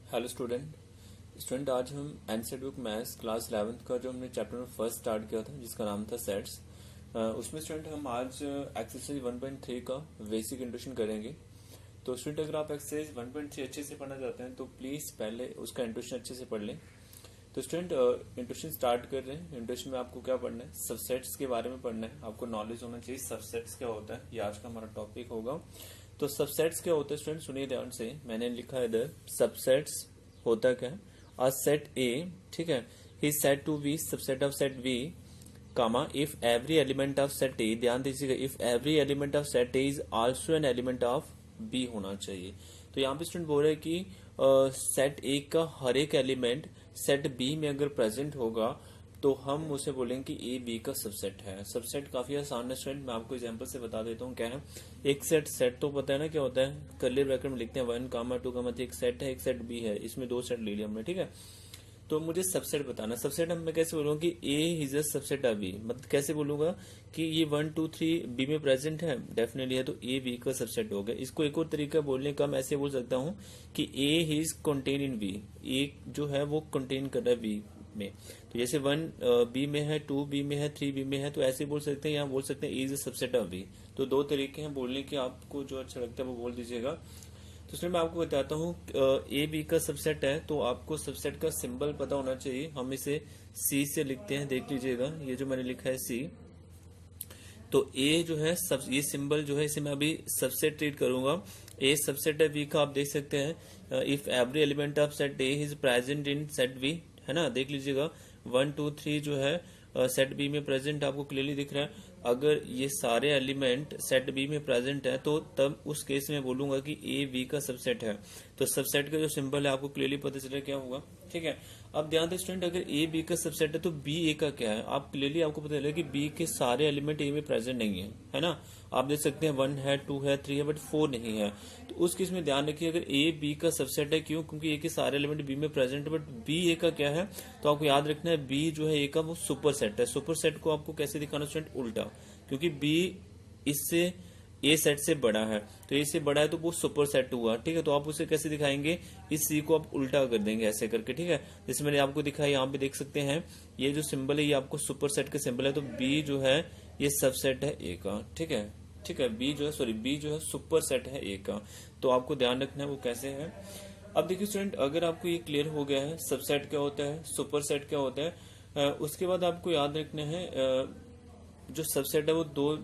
Hello student आज हम NCERT book maths class 11th का जो हमने चैप्टर नंबर फर्स्ट स्टार्ट किया था जिसका नाम था सेट्स। उसमें स्टूडेंट हम आज एक्सरसाइज 1.3 का बेसिक इंट्रोडक्शन करेंगे। तो स्टूडेंट अगर आप एक्सरसाइज 1.3 अच्छे से पढ़ना चाहते हैं तो प्लीज़ पहले उसका इंट्रोडक्शन अच्छे से पढ़ लें। तो स्टूडेंट इंट्रोडक्शन स्टार्ट कर रहे हैं। इंट्रोडक्शन में आपको क्या पढ़ना है, सबसेट्स के बारे में पढ़ना है। आपको नॉलेज होना चाहिए सबसेट्स क्या होता है, ये आज का हमारा टॉपिक होगा। तो सबसेट्स क्या होता है स्टूडेंट, सुनिए ध्यान से। मैंने लिखा है इधर सबसेट्स होता क्या है। अ सेट ए, ठीक है, ही set to be subset of set B, comma if every element of set A, ध्यान दीजिएगा, if every element of set A is also an element of B होना चाहिए। तो यहाँ पे स्टूडेंट बोल रहे हैं कि सेट ए का हर एक एलिमेंट सेट बी में अगर प्रेजेंट होगा तो हम उसे बोलेंगे कि ए बी का सबसेट है। सबसेट काफी आसान है स्टूडेंट, मैं आपको एग्जांपल से बता देता हूँ क्या है। एक सेट तो पता है ना क्या होता है, कर्ली ब्रैकेट में लिखते हैं 1, 2, एक सेट है, एक सेट बी है, इसमें दो सेट ले लिया हमने, ठीक है। तो मुझे सबसेट बताना, सबसेट हम मैं कैसे बोलूंगा कि A is a subset of B, मतलब कैसे बोलूंगा कि ये 1, 2, 3 बी में प्रेजेंट है, डेफिनेटली है, तो ए बी का सबसेट हो गया। इसको एक और तरीका बोलने का मैं ऐसे बोल सकता हूँ कि A is contain in B, ए जो है वो कंटेन कर रहा है बी में। तो जैसे 1 बी में है, 2 बी में है, 3 बी में है, तो ऐसे बोल सकते हैं, यहाँ बोल सकते हैं A is a subset of B. तो दो तरीके हैं बोलने के, आपको जो अच्छा लगता है वो बोल दीजिएगा। तो इसमें मैं आपको बताता हूँ ए बी का सबसेट है, तो आपको सबसेट का सिंबल पता होना चाहिए। हम इसे सी से लिखते हैं, देख लीजिएगा, ये जो मैंने लिखा है सी। तो ए जो है सब, ये सिंबल जो है इसे मैं अभी सबसेट ट्रीट करूंगा। ए सबसेट है बी का, आप देख सकते हैं if every element of set A is present in set B, है ना, देख लीजिएगा 1, 2, 3 जो है सेट बी में प्रेजेंट, आपको क्लियरली दिख रहा है। अगर ये सारे एलिमेंट सेट बी में प्रेजेंट है तो तब उस केस में बोलूंगा कि ए बी का सबसेट है। तो सबसेट का जो सिंबल है आपको क्लियरली पता चला क्या होगा, ठीक है। अब ध्यान दें स्टूडेंट, अगर ए बी का सबसेट है तो बी ए का क्या है, आप क्लियरली आपको पता चलेगा कि बी के सारे एलिमेंट ए में प्रेजेंट नहीं है ना। आप देख सकते हैं 1 है, 2 है, 3 है, बट 4 नहीं है। तो उस केस में ध्यान रखिए, अगर ए बी का सबसेट है, क्यों, क्योंकि ए के सारे एलिमेंट बी में प्रेजेंट है, बट बी ए का क्या है, तो आपको याद रखना है बी जो है ए का वो सुपर सेट है। सुपर सेट को आपको कैसे दिखाना स्टूडेंट, उल्टा, क्योंकि बी इससे ए सेट से बड़ा है, तो ए से बड़ा है तो वो सुपर सेट हुआ, ठीक है। तो आप उसे कैसे दिखाएंगे, इस सी को आप उल्टा कर देंगे ऐसे करके, ठीक है। जैसे मैंने आपको दिखाया, यहाँ पे देख सकते हैं ये जो सिंबल है ये आपको सुपर सेट का सिंबल है। तो बी जो है ये सबसेट है ए का, ठीक है, ठीक है। बी जो है सुपर सेट है ए का, तो आपको ध्यान रखना है वो कैसे है। अब देखिए स्टूडेंट, अगर आपको ये क्लियर हो गया है सबसेट क्या होता है, सुपर सेट क्या होता है, उसके बाद आपको याद रखना है जो सबसेट है वो दो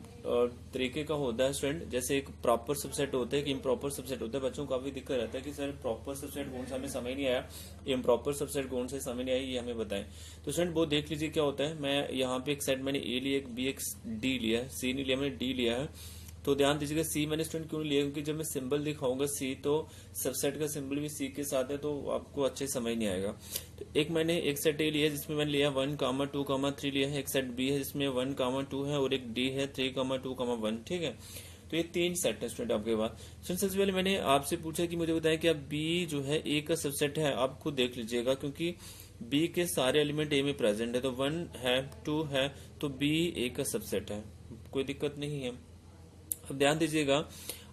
तरीके का होता है स्टूडेंट। जैसे एक प्रॉपर सबसेट होता है, एक इम्प्रॉपर सबसेट होता है। बच्चों को काफी दिक्कत रहता है कि सर प्रॉपर सबसेट कौन सा, हमें समझ नहीं आया, इम्प्रॉपर सबसेट कौन सा समझ नहीं आया, ये हमें बताएं। तो स्टूडेंट वो देख लीजिए क्या होता है। मैं यहाँ पे एक सेट मैंने ए लिया, एक बी, एक डी लिया है, सी नहीं लिया, मैंने डी लिया है। तो ध्यान दीजिएगा सी मैंने स्टूडेंट क्यों लिया, क्योंकि जब मैं सिंबल दिखाऊंगा सी, तो सबसेट का सिंबल भी सी के साथ है, तो आपको अच्छे समझ नहीं आएगा। तो एक मैंने एक सेट ए लिया जिसमें मैंने लिया 1, 2, 3 लिया है। एक सेट बी है जिसमें 1, 2 है, और एक डी है 3, 2, 1, ठीक है। तो ये 3 सेट है स्टूडेंट आपके पास। सबसे पहले मैंने आपसे पूछा कि मुझे बताया कि अब बी जो है ए का सबसेट है, आप खुद देख लीजिएगा, क्योंकि बी के सारे एलिमेंट ए में प्रेजेंट है, तो 1 है, 2 है, तो बी ए का सबसेट है, कोई दिक्कत नहीं है। अब ध्यान दीजिएगा,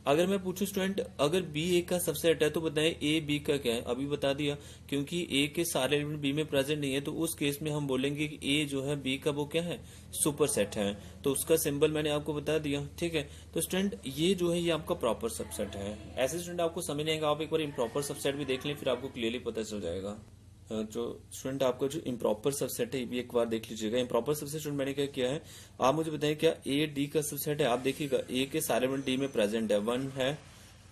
अगर मैं पूछूं स्टूडेंट अगर बी ए का सबसेट है तो बताएं ए बी का क्या है, अभी बता दिया, क्योंकि ए के सारे एलिमेंट बी में प्रेजेंट नहीं है, तो उस केस में हम बोलेंगे कि ए जो है बी का वो क्या है, सुपर सेट है। तो उसका सिंबल मैंने आपको बता दिया, ठीक है। तो स्टूडेंट ये जो है ये आपका प्रॉपर सबसेट है। ऐसे स्टूडेंट आपको समझ नहीं आएगा, आप एक बार इम्प्रॉपर सबसेट भी देख लें, फिर आपको क्लियरली पता चल जाएगा। जो स्टूडेंट आपका जो इम्प्रॉपर सबसेट है ये भी एक बार देख लीजिएगा। इम्प्रॉपर सबसेट स्टूडेंट मैंने क्या किया है, आप मुझे बताएं क्या ए डी का सबसेट है। आप देखिएगा ए के सारे एलिमेंट डी में प्रेजेंट है, 1 है,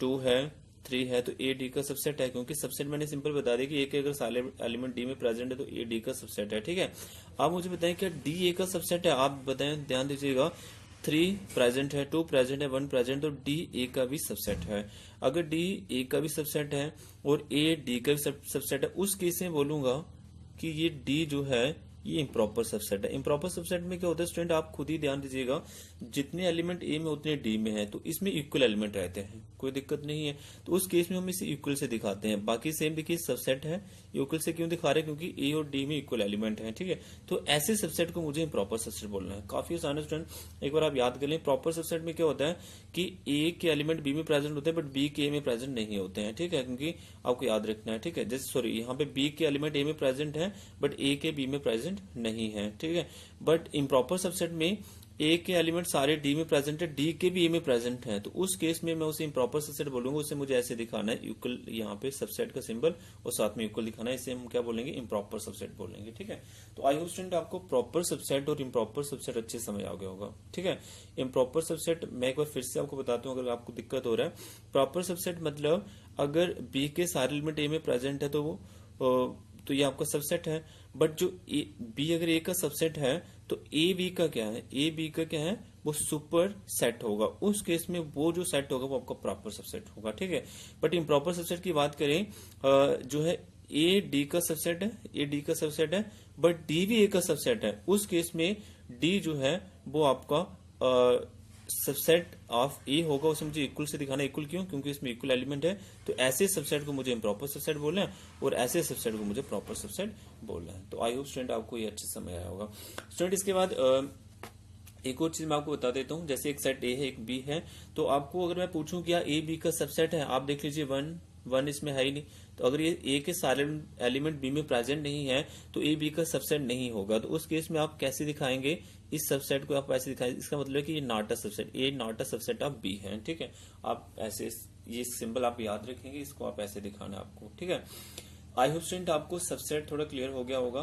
2 है, 3 है, तो ए डी का सबसेट है, क्योंकि सबसेट मैंने सिंपल बता दिया कि ए के अगर सारे एलिमेंट डी में प्रेजेंट है तो ए डी का सबसेट है, ठीक है। आप मुझे बताएं क्या डी ए का सबसेट है, आप बताएं, ध्यान दीजिएगा 3 प्रेजेंट है, 2 प्रेजेंट है, 1 प्रेजेंट, तो डी ए का भी सबसेट है। अगर डी ए का भी सबसेट है और ए डी का भी सबसेट है, उस केस में बोलूंगा कि ये डी जो है ये इम्प्रॉपर सबसेट है। इम्प्रॉपर सबसेट में क्या होता है स्टूडेंट, आप खुद ही ध्यान दीजिएगा, जितने एलिमेंट ए में उतने डी में है, तो इसमें इक्वल एलिमेंट रहते हैं, कोई दिक्कत नहीं है। तो उस केस में हम इसे इक्वल से दिखाते हैं। बाकी सेम देखिए सबसेट है, इक्वल से क्यों दिखा रहे हैं, क्योंकि ए और डी में इक्वल एलिमेंट है, ठीक है। तो ऐसे सबसेट को मुझे इम्प्रॉपर सबसेट बोलना है। काफी आसान है स्टूडेंट, एक बार आप याद कर लें। प्रॉपर सबसेट में क्या होता है कि ए के एलिमेंट बी में प्रेजेंट होते हैं बट बी के ए में प्रेजेंट नहीं होते हैं, ठीक है, क्योंकि आपको याद रखना है, ठीक है। जैसे सॉरी, यहाँ पे बी के एलिमेंट ए में प्रेजेंट है बट ए के बी में प्रेजेंट नहीं है, ठीक है। बट इम्प्रॉपर सबसेट में ए के एलिमेंट सारे डी में प्रेजेंट है, डी के भी ए में प्रेजेंट है, तो उस केस में मैं उसे इम्प्रॉपर सबसेट बोलूंगा। उसे मुझे ऐसे दिखाना है, इक्वल यहाँ पे सबसेट का सिंबल और साथ में इक्वल दिखाना है, इसे हम क्या बोलेंगे, इम्प्रॉपर सबसेट बोलेंगे, ठीक है। तो आई होप स्टूडेंट आपको प्रॉपर सबसेट और इम्प्रॉपर सबसेट अच्छे समझ आ गया होगा, ठीक है। इम्प्रॉपर सबसेट मैं एक बार फिर से आपको बताता हूँ अगर आपको दिक्कत हो रहा है। प्रॉपर सबसेट मतलब अगर बी के सारे एलिमेंट ए में प्रेजेंट है तो ये आपका सबसेट है। बट जो बी अगर ए का सबसेट है तो ए बी का क्या है, ए बी का क्या है, वो सुपर सेट होगा। उस केस में वो जो सेट होगा वो आपका प्रॉपर सबसेट होगा, ठीक है। बट इम्प्रॉपर सबसेट की बात करें, जो है ए डी का सबसेट है, ए डी का सबसेट है बट डी भी ए का सबसेट है, उस केस में डी जो है वो आपका सबसेट ऑफ ए होगा। उसे मुझे इक्वल से दिखाना है। इक्वल क्यों, क्योंकि इसमें इक्वल एलिमेंट है। तो ऐसे सबसेट को मुझे इम्प्रॉपर सबसेट बोलना है और ऐसे सबसेट को मुझे प्रॉपर सबसेट बोलना है। तो आई होप स्टूडेंट आपको ये अच्छे से समझ आया होगा। स्टूडेंट इसके बाद एक और चीज मैं आपको बता देता हूँ। जैसे एक सेट ए है एक बी है, तो आपको अगर मैं पूछूं क्या ए बी का सबसेट है, आप देख लीजिए वन इसमें है ही नहीं। तो अगर ये ए के सारे एलिमेंट बी में प्रेजेंट नहीं है तो ए बी का सबसेट नहीं होगा। तो उस केस में आप कैसे दिखाएंगे इस सबसेट को, आप ऐसे दिखाएंगे, इसका मतलब है कि ये not a subset, A not a subset of B है, ठीक है। आप ऐसे ये सिंबल आप याद रखेंगे, इसको आप ऐसे दिखाना है आपको, ठीक है। आई होप स्टूडेंट आपको सबसेट थोड़ा क्लियर हो गया होगा।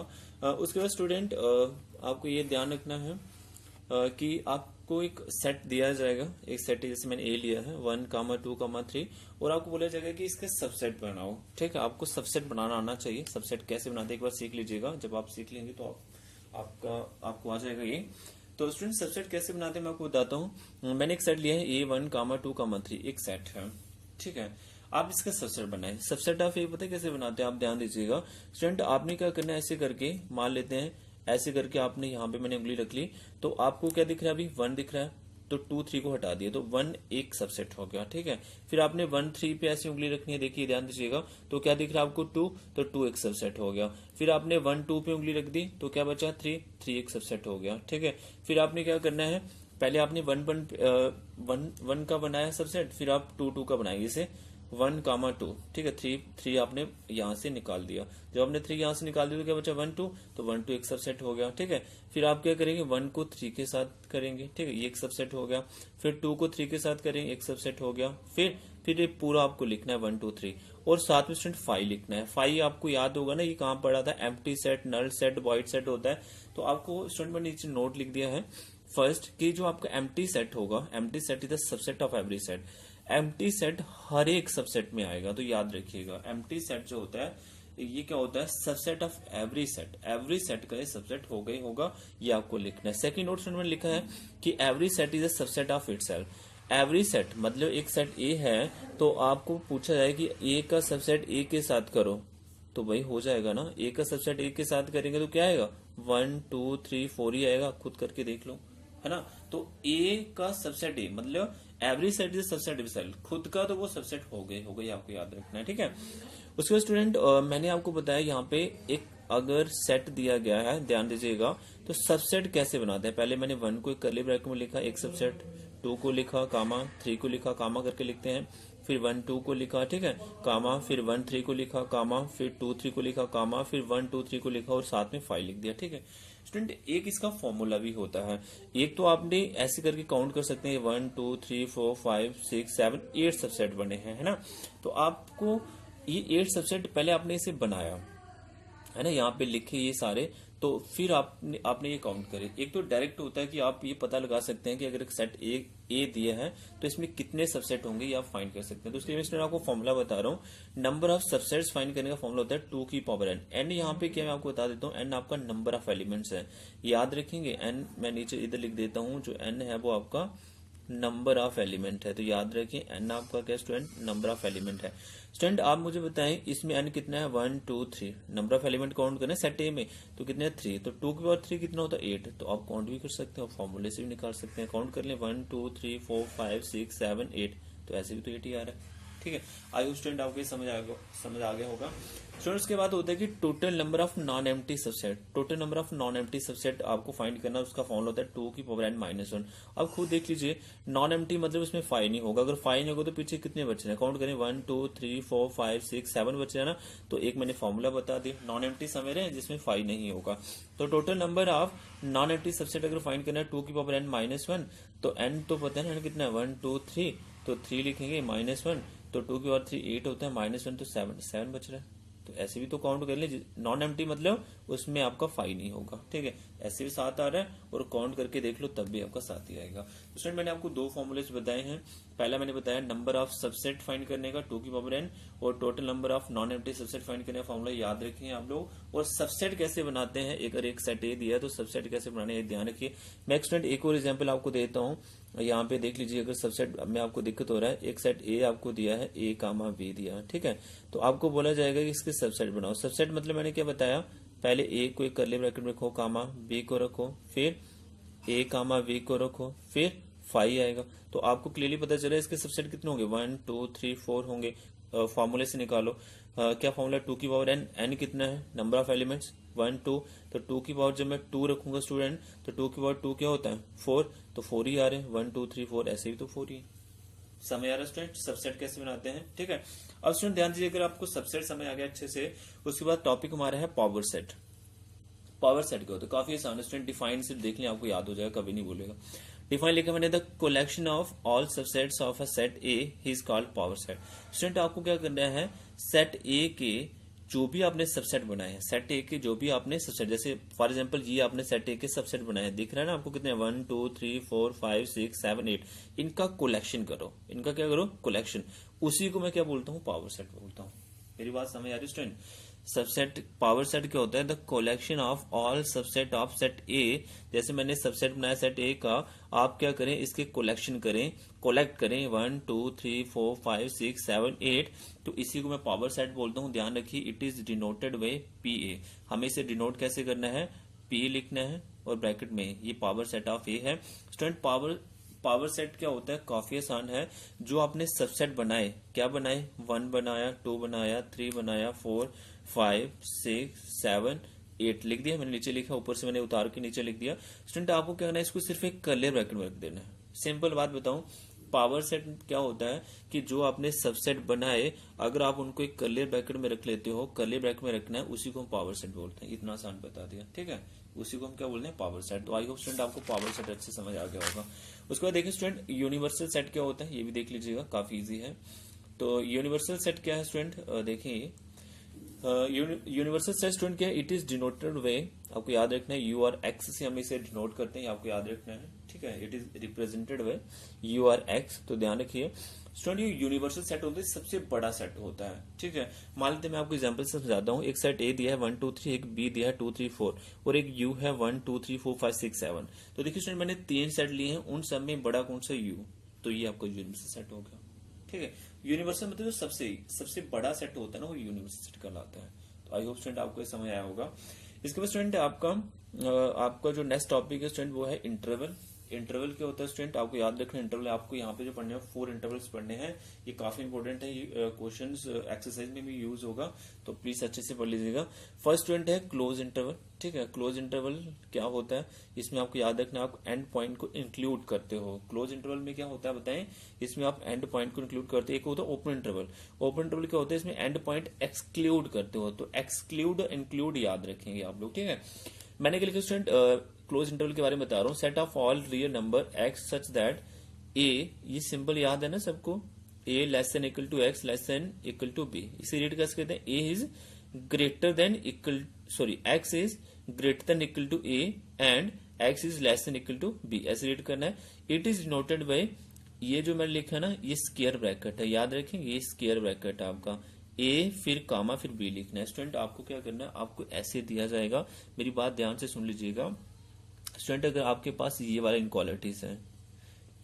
उसके बाद स्टूडेंट आपको ये ध्यान रखना है कि आपको एक सेट दिया जाएगा। एक सेट जैसे मैंने ए लिया है 1, 2, 3 और आपको बोला जाएगा कि इसका सबसेट बनाओ, ठीक है। आपको सबसेट बनाना आना चाहिए। सबसेट कैसे बनाते हैं एक बार सीख लीजिएगा। जब आप सीख लेंगे तो आपको आ जाएगा ये। तो स्टूडेंट सबसेट कैसे बनाते हैं मैं आपको बताता हूँ। मैंने एक सेट लिया है A1, 2, 3 एक सेट है, ठीक है। आप इसका सबसेट बनाए। सबसेट ऑफ ए पता है कैसे बनाते हैं, आप ध्यान दीजिएगा स्टूडेंट। आपने क्या करना है, ऐसे करके मान लेते हैं, ऐसे करके आपने यहाँ पे मैंने उंगली रख ली, तो आपको क्या दिख रहा है, अभी 1 दिख रहा है, तो 2, 3 को हटा दिया तो 1 एक सबसेट हो गया, ठीक है। फिर आपने 1, 3 पे ऐसी उंगली रखनी है, देखिए ध्यान दीजिएगा, तो क्या दिख रहा है आपको 2, तो 2 एक सबसेट हो गया। फिर आपने 1, 2 पे उंगली रख दी तो क्या बचा 3, 3 एक सबसेट हो गया, ठीक है। फिर आपने क्या करना है, पहले आपने 1 का बनाया सबसेट, फिर आप 2 का बनाएंगे, इसे 1, 2, ठीक है। 3 आपने यहाँ से निकाल दिया। जब आपने 3 यहाँ से निकाल दिया तो क्या बचा 1, 2, तो 1, 2 एक सबसेट हो गया, ठीक है। फिर आप क्या करेंगे, 1 को 3 के साथ करेंगे, ठीक है, ये एक सबसेट हो गया। फिर 2 को 3 के साथ करेंगे, एक सबसेट हो गया। फिर ये पूरा आपको लिखना है 1, 2, 3 और साथ में स्टूडेंट 5 लिखना है। 5 आपको याद होगा ना, ये कहाँ पढ़ा था, empty set, null set, void set होता है। तो आपको स्टूडेंट मैंने नीचे नोट लिख दिया है फर्स्ट कि जो आपका एम्प्टी सेट होगा, empty set is the subset of every set. Empty set हर एक सबसेट में आएगा, तो याद रखिएगा एम्प्टी सेट जो होता है ये क्या होता है, subset of every set. Every set का ये सबसेट होगा ही होगा, ये आपको लिखना है। सेकंड नोट में लिखा है कि every set is a subset of itself. Every set मतलब एक सेट ए है तो आपको पूछा जाए कि ए का सबसेट ए के साथ करो, तो वही हो जाएगा ना। ए का सबसेट ए के साथ करेंगे तो क्या आएगा, 1, 2, 3, 4 ही आएगा, खुद करके देख लो, है ना। तो ए का सबसेट ए मतलब every set is subset of set, खुद का तो वो सबसेट हो गई, आपको याद रखना है, ठीक है। उसके बाद स्टूडेंट मैंने आपको बताया यहाँ पे एक अगर सेट दिया गया है, ध्यान दीजिएगा, तो सबसेट कैसे बनाते हैं। पहले मैंने 1 को एक कर्ली ब्रैकेट में लिखा, एक सबसेट, 2 को लिखा कामा, 3 को लिखा कामा करके लिखते हैं, फिर 1, 2 को लिखा, ठीक है, कामा, फिर 1, 3 को लिखा कामा, फिर 2, 3 को लिखा कामा, फिर 1, 2, 3 को लिखा और साथ में 5 लिख दिया, ठीक है। स्टूडेंट एक इसका फॉर्मूला भी होता है। एक तो आपने ऐसे करके काउंट कर सकते हैं 1, 2, 3, 4, 5, 6, 7, 8 सबसेट बने हैं, है ना। तो आपको ये 8 सबसेट पहले आपने इसे बनाया है ना, यहाँ पे लिखे ये सारे, तो फिर आपने ये काउंट करे। एक तो डायरेक्ट होता है कि आप ये पता लगा सकते हैं कि अगर एक सेट ए दिया है तो इसमें कितने सबसेट होंगे, ये आप फाइंड कर सकते हैं। तो इसके लिए मैं आपको फॉर्मूला बता रहा हूँ। नंबर ऑफ सबसेट्स फाइंड करने का फॉर्मूला होता है 2 की पावर n। n यहाँ पे क्या मैं आपको बता देता हूँ, n आपका नंबर ऑफ एलिमेंट्स है, याद रखेंगे। n मैं नीचे इधर लिख देता हूँ, जो n है वो आपका नंबर ऑफ एलिमेंट है, तो याद रखिए n आपका क्या स्टूडेंट, नंबर ऑफ एलिमेंट है। स्टूडेंट आप मुझे बताएं इसमें n कितना है, 1 2 3, नंबर ऑफ एलिमेंट काउंट करें सेट ए में तो कितने 3, तो 2 की पावर 3 कितना होता है 8, तो आप काउंट भी कर सकते हैं और फॉर्मूले से भी निकाल सकते हैं। काउंट कर लें 1 2 3 4 5 6 7 8, तो ऐसे भी तो 8 ही आ रहा है। ठीक है, आई होप स्टूडेंट आपको समझ आ गया होगा। स्टूडेंट्स के बाद होता है कि total number of non empty subset. Total number of non empty subset आपको फाइंड करना, उसका फॉर्मूला होता है 2 की पावर n माइनस 1। अब खुद देख लीजिए, नॉन एम्प्टी मतलब उसमें 5 नहीं होगा, अगर 5 नहीं होगा तो पीछे कितने बच रहे हैं, काउंट करें 1 2 3 4 5 6 7 बच रहे हैं ना, तो एक मैंने फॉर्मूला बता दिया, नॉन एम्प्टी समय रहे जिसमें 5 नहीं होगा। तो total number of non empty subset अगर फाइंड करना है 2 की पावर n माइनस 1, तो n तो पता है ना कितना है 1 2 3, तो 3 लिखेंगे माइनस 1, तो 2 की पावर 3 8 होता है, माइनस 1 तो 7 बच रहा है। तो ऐसे भी तो काउंट कर ले, नॉन एम्प्टी मतलब उसमें आपका 5 नहीं होगा। ठीक है, ऐसे भी 7 आ रहा है और काउंट करके देख लो तब भी आपका 7 ही आएगा। तो स्टूडेंट मैंने आपको 2 फॉर्मूलेस बताए हैं। पहला मैंने बताया नंबर ऑफ सबसेट फाइंड करने का 2 की पावर n, और total number of non empty subset find करने का फॉर्मूला याद रखिए आप लोग। और सबसेट कैसे बनाते हैं, अगर एक सेट ए दिया है तो सबसेट कैसे बनाने हैं ध्यान रखिए। मैं स्टूडेंट एक और एग्जाम्पल आपको देता हूँ, यहाँ पे देख लीजिए, अगर सबसेट में आपको दिक्कत हो रहा है, एक सेट ए आपको दिया है, ए कामा बी दिया है, ठीक है, तो आपको बोला जाएगा कि इसके सबसेट बनाओ। सबसेट मतलब मैंने क्या बताया, पहले ए को एक कर्ली ब्रैकेट में रखो, कामा बी को रखो, फिर ए कामा बी को रखो, फिर 5 आएगा। तो आपको क्लियरली पता चला इसके सबसेट कितने होंगे, 1 2 3 4 होंगे। फॉर्मूले से निकालो, क्या फॉर्मूला, 2 की पावर n, n कितना है, नंबर ऑफ एलिमेंट्स 1 2, तो 2 की पावर जब मैं 2 रखूंगा स्टूडेंट, तो 2 की पावर 2 क्या होता है 4, तो 4 ही आ रहे हैं, 1 2 3 4, ऐसे भी तो 4 ही। समझ आ रहा है स्टूडेंट सबसेट कैसे बनाते हैं। ठीक है, अब स्टूडेंट ध्यान दीजिए, अगर आपको सबसेट समझ आ गया अच्छे से, उसके बाद टॉपिक हमारा है पावर सेट। पावर सेट क्या होता है, काफी आसान है स्टूडेंट, डिफाइन सिर्फ देख लें आपको याद हो जाएगा, कभी नहीं भूलेगा। डिफाइन लिखा मैंने, the collection of all subsets of a set A is called power set. Student आपको क्या करना है, सेट ए के जो भी आपने सबसेट बनाए हैं, सेट ए के जो भी आपने सबसेट, जैसे फॉर एग्जांपल ये आपने सेट ए के सबसेट बनाए हैं, दिख रहा है ना आपको कितने, 1 2 3 4 5 6 7 8, इनका कलेक्शन करो, इनका क्या करो, कलेक्शन, उसी को मैं क्या बोलता हूँ, पावर सेट बोलता हूँ। मेरी बात समझ आ रही स्टूडेंट, सबसेट पावर सेट क्या होता है, the collection of all subset of set ए। जैसे मैंने सबसेट बनाया सेट ए का, आप क्या करें, इसके कलेक्शन करें, कलेक्ट करें 1 2 3 4 5 6 7 8, तो इसी को मैं पावर सेट बोलता हूँ। ध्यान रखिए, it is denoted by P A. हमें इसे डिनोट कैसे करना है, पी लिखना है और ब्रैकेट में ये पावर सेट ऑफ ए है। स्टूडेंट पावर सेट क्या होता है, काफी आसान है। जो आपने सबसेट बनाए, क्या बनाए, 1 बनाया, 2 बनाया, 3 बनाया, 4 5 6 7 8 लिख दिया, मैंने नीचे लिखा, ऊपर से मैंने उतार के नीचे लिख दिया। स्टूडेंट आपको क्या करना है, इसको सिर्फ एक कर्ली ब्रैकेट में रख देना है। सिंपल बात बताऊं, पावर सेट क्या होता है कि जो आपने सबसेट बनाए, अगर आप उनको एक कर्ली ब्रैकेट में रख लेते हो, कर्ली ब्रैकेट में रखना है, उसी को हम पावर सेट बोलते हैं। इतना आसान बता दिया, ठीक है, उसी को हम क्या बोलते हैं, पावर सेट। तो आई होप स्टूडेंट आपको पावर सेट अच्छे समझ आ गया होगा। उसके बाद देखिए स्टूडेंट, यूनिवर्सल सेट क्या होता है, ये भी देख लीजिएगा, काफी इजी है। तो यूनिवर्सल सेट क्या है स्टूडेंट, देखिए यूनिवर्सल सेट स्टूडेंट क्या है, इट इज डिनोटेड वे, आपको याद रखना है, यू आर एक्स से हम इसे डिनोट करते हैं, आपको याद रखना है, ठीक है, it is represented way you are x. तो ध्यान रखिए स्टूडेंट, ये यूनिवर्सल सेट होता है, सबसे बड़ा सेट होता है, ठीक है। मान लेते मैं आपको एग्जांपल से समझाता हूँ, एक सेट ए दिया है 1 2 3, एक बी दिया है 2 3 4, और एक यू है 1 2 3 4 5 6 7। तो देखिए स्टूडेंट, मैंने 3 सेट लिए हैं, उन सब में बड़ा कौन सा, यू, तो ये आपका यूनिवर्सल सेट हो गया, ठीक है। यूनिवर्सल मतलब जो सबसे बड़ा सेट होता है ना, वो यूनिवर्सल सेट कहलाता है। तो आई होप स्टूडेंट आपको ये समझ आया होगा। इसके बाद स्टूडेंट आपका जो नेक्स्ट टॉपिक है स्टूडेंट, वो है इंटरवल। इंटरवल क्या होता है स्टूडेंट, आपको याद रखना, इंटरवल आपको यहाँ पे जो पढ़ने हैं 4 इंटरवल्स पढ़ने हैं, ये काफी इंपॉर्टेंट है, ये क्वेश्चंस एक्सरसाइज में भी यूज होगा, तो प्लीज अच्छे से पढ़ लीजिएगा। फर्स्ट स्टूडेंट है क्लोज इंटरवल, ठीक है। क्लोज इंटरवल क्या होता है, इसमें आपको याद रखना, आप एंड पॉइंट को इंक्लूड करते हो। क्लोज इंटरवल में क्या होता है बताएं, इसमें आप एंड पॉइंट को इंक्लूड करते हो। एक होता है ओपन इंटरवल, ओपन इंटरवल क्या होता है, इसमें एंड पॉइंट एक्सक्लूड करते हो। तो एक्सक्लूड इंक्लूड याद रखेंगे आप लोग, ठीक है। मैंने क्या लिखा स्टूडेंट, क्लोज इंटरवल के बारे में बता रहा हूँ, set of all real number x such that A, ये सिंपल याद है ना सबको, A less than equal to X less than equal to B. इसे रीड कैसे कहते हैं, A is greater than equal, sorry X is greater than equal to A and x is less than equal to B, ऐसे read करना है। It is denoted by, ये जो मैंने लिखा ना, ये स्क्वायर ब्रैकेट है, याद रखेंगे, ये स्क्वायर ब्रैकेट है आपका, ए फिर कामा फिर बी लिखना है। स्टूडेंट आपको क्या करना है, आपको ऐसे दिया जाएगा, मेरी बात ध्यान से सुन लीजिएगा स्टूडेंट। अगर आपके पास ये वाले इनक्वालिटीज हैं,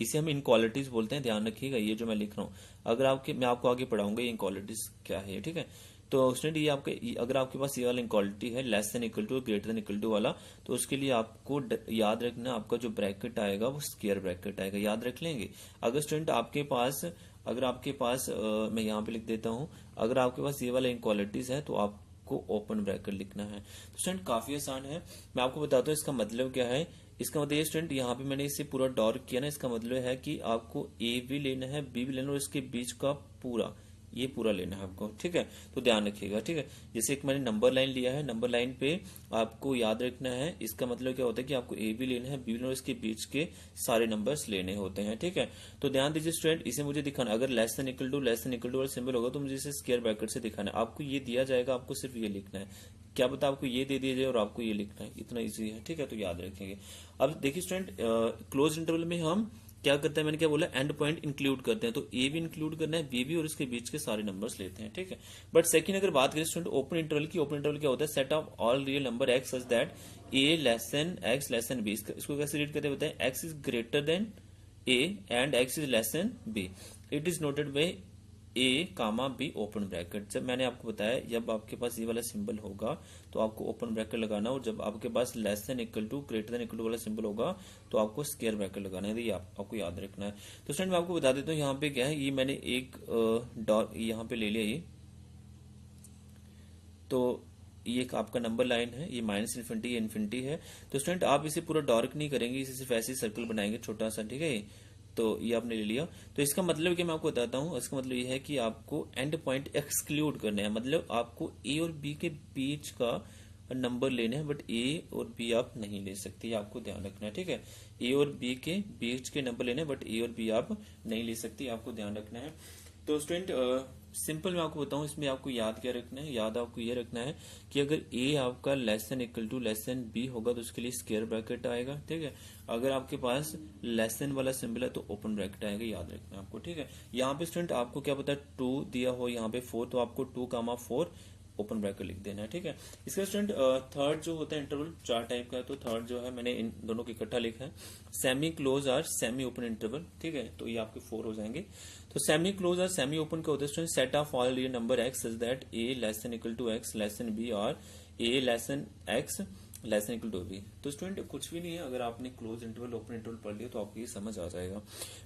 इसे हम इनक्वालिटीज बोलते हैं, ध्यान रखिएगा ये जो मैं लिख रहा हूँ। मैं आपको आगे पढ़ाऊंगा ये इनक्वालिटीज क्या है, ठीक है। तो स्टूडेंट ये अगर आपके पास ये वाला इनक्वालिटी है less than equal to greater than equal to वाला, तो उसके लिए आपको याद रखना आपका जो ब्रैकेट आएगा वो स्क्वायर ब्रैकेट आएगा, याद रख लेंगे। अगर स्टूडेंट आपके पास मैं यहाँ पे लिख देता हूँ, अगर आपके पास ये वाला इनक्वालिटीज है तो आपको ओपन ब्रैकेट लिखना है। तो स्टूडेंट काफी आसान है, मैं आपको बताता हूँ इसका मतलब क्या है। इसका मतलब ये स्टूडेंट यहाँ पे मैंने इसे पूरा डार्क किया ना, इसका मतलब है कि आपको ए भी लेना है बी भी लेना है और इसके बीच का ये पूरा लेना है आपको, ठीक है। तो ध्यान रखिएगा, ठीक है। जैसे एक मैंने नंबर लाइन लिया है, नंबर लाइन पे आपको याद रखना है, इसका मतलब क्या होता है कि आपको ए भी लेना है बी भी लेना है, इसके बीच के सारे नंबर्स लेने होते हैं, ठीक है। तो ध्यान दीजिए स्टूडेंट, इसे मुझे दिखाना, अगर लेस देन इक्वल टू वाला सिंबल होगा तो मुझे इसे स्क्वायर ब्रैकेट से दिखाना है। आपको ये दिया जाएगा, आपको सिर्फ ये लिखना है, क्या पता आपको ये दे दिया जाए और आपको ये लिखना है, इतना इजी है, ठीक है। तो याद रखेंगे। अब देखिए स्टूडेंट, क्लोज इंटरवल में हम क्या करते हैं, मैंने क्या बोला, एंड पॉइंट इंक्लूड करते हैं। तो ए भी इंक्लूड करना है, बी भी, और इसके बीच के सारे नंबर्स लेते हैं, ठीक है। बट सेकंड अगर बात करें स्टूडेंट ओपन इंटरवल की, ओपन इंटरवल क्या होता है, set of all real number x such that A less than x less than b. इसको कैसे रीड करते हैं बताएं, x is greater than a and x is less than b. It is noted by a comma b open bracket. जब मैंने आपको बताया जब आपके पास ये वाला सिंबल होगा तो आपको ओपन ब्रैकेट लगाना, और जब आपके पास less than equal to greater than equal to वाला सिंबल होगा तो आपको स्क्वायर ब्रैकेट लगाना है। ये आपको याद रखना है। तो स्टूडेंट मैं आपको बता देता हूँ यहाँ पे क्या है, ये मैंने एक डॉट यहाँ पे ले लिया ये, तो ये एक आपका नंबर लाइन है, ये माइनस इन्फिनिटी इन्फिनिटी है। तो स्टूडेंट आप इसे पूरा डार्क नहीं करेंगे, इसे सिर्फ ऐसे सर्कल बनाएंगे छोटा सा, ठीक है। तो ये आपने ले लिया। तो इसका मतलब क्या मैं आपको बताता हूँ, इसका मतलब ये है कि आपको एंड पॉइंट एक्सक्लूड करना है, मतलब आपको ए और बी के बीच का नंबर लेने हैं, बट ए और बी आप नहीं ले सकते, ये आपको ध्यान रखना है, ठीक है। ए और बी के बीच के नंबर लेने हैं, बट ए और बी आप नहीं ले सकते, आपको ध्यान रखना है। तो स्टूडेंट सिंपल मैं आपको बताऊं, इसमें आपको याद क्या रखना है, याद आपको ये रखना है कि अगर ए आपका less than equal to less than b होगा तो उसके लिए स्क्वायर ब्रैकेट आएगा, ठीक है। अगर आपके पास लेस देन वाला सिंबल है तो ओपन ब्रैकेट आएगा, याद रखना है आपको, ठीक है। यहाँ पे स्टूडेंट आपको क्या पता है 2 दिया हो, यहाँ पे 4, तो आपको 2, 4 ओपन ब्रैकेट लिख देना है, ठीक है। इसका स्टूडेंट थर्ड जो होता है इंटरवल 4 टाइप का है, तो थर्ड जो है मैंने इन दोनों को इकट्ठा लिखा है, सेमी क्लोज और सेमी ओपन इंटरवल, ठीक है। तो ये आपके 4 हो जाएंगे। तो सेमी क्लोज और सेमी ओपन का होता है student set of all real number x such that A less than equal to X less than B और A less than x less than equal to B. तो student कुछ भी नहीं है, अगर आपने क्लोज इंटरवल ओपन इंटरवल पढ़ लिया तो आपको ये समझ आ जाएगा।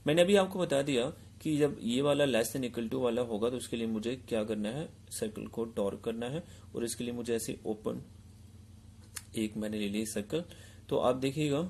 मैंने अभी आपको बता दिया कि जब ये वाला लेस देन इक्वल टू वाला होगा तो उसके लिए मुझे क्या करना है, सर्कल को डार्क करना है, और इसके लिए मुझे ऐसे ओपन एक मैंने ले लिया सर्कल। तो आप देखिएगा,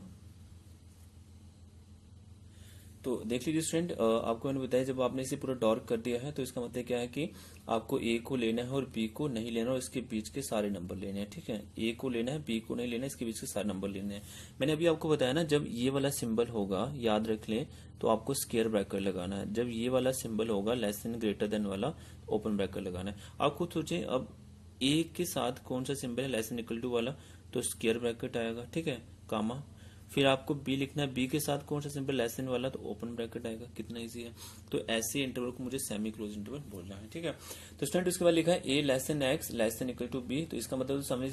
तो देख लीजिए स्टूडेंट, आपको मैंने बताया जब आपने इसे पूरा डार्क कर दिया है तो इसका मतलब क्या है कि आपको ए को लेना है और बी को नहीं लेना, और इसके बीच के सारे नंबर लेने हैं, ठीक है। ए को लेना है, बी को नहीं लेना है, इसके बीच के सारे नंबर लेने हैं। मैंने अभी आपको बताया ना, जब ये वाला सिंबल होगा याद रख लें तो आपको स्क्वायर ब्रैकेट लगाना है, जब ये वाला सिंबल होगा लेस देन ग्रेटर देन वाला ओपन ब्रैकेट लगाना है। आप खुद सोचें, अब ए के साथ कौन सा सिंबल है लेस देन इक्वल टू वाला, तो स्क्वायर ब्रैकेट आएगा, ठीक है, कामा। फिर आपको बी लिखना है, बी के साथ कौन सा सिंबल लेस देन वाला, तो ओपन ब्रैकेट आएगा, कितना इजी है। तो ऐसे इंटरवल को मुझे सेमी क्लोज इंटरवल बोलना है, ठीक है। तो स्टूडेंट उसके बाद लिखा है A less than x less than equal to B. तो इसका मतलब समझ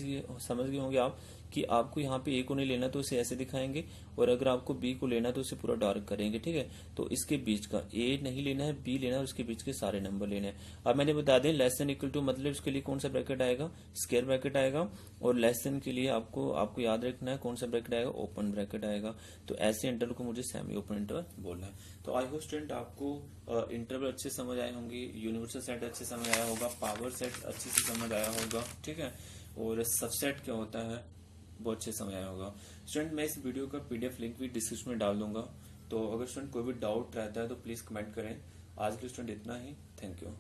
गए होंगे आप कि आपको यहाँ पे ए को नहीं लेना तो इसे ऐसे दिखाएंगे, और अगर आपको बी को लेना तो उसे पूरा डार्क करेंगे, ठीक है। तो इसके बीच का ए नहीं लेना है, बी लेना है, उसके बीच के सारे नंबर लेने हैं। अब मैंने बता दें लेस देन इक्वल टू मतलब उसके लिए कौन सा ब्रैकेट आएगा, स्क्वायर ब्रैकेट आएगा, और लेस देन के लिए आपको याद रखना है कौन सा ब्रैकेट आएगा, ओपन ब्रैकेट आएगा। तो ऐसे इंटरवल को मुझे सेमी ओपन इंटरवल बोलना है। तो आई होप स्टूडेंट आपको इंटरवल अच्छे समझ आए होंगे, यूनिवर्सल सेट अच्छे समझ आया होगा, पावर सेट अच्छे से समझ आया होगा, ठीक है, और सबसेट क्या होता है बहुत अच्छे समझ आया होगा। स्टूडेंट मैं इस वीडियो का पीडीएफ लिंक भी डिस्क्रिप्शन में डाल दूंगा, तो अगर स्टूडेंट कोई भी डाउट रहता है तो प्लीज कमेंट करें। आज के स्टूडेंट इतना ही, थैंक यू।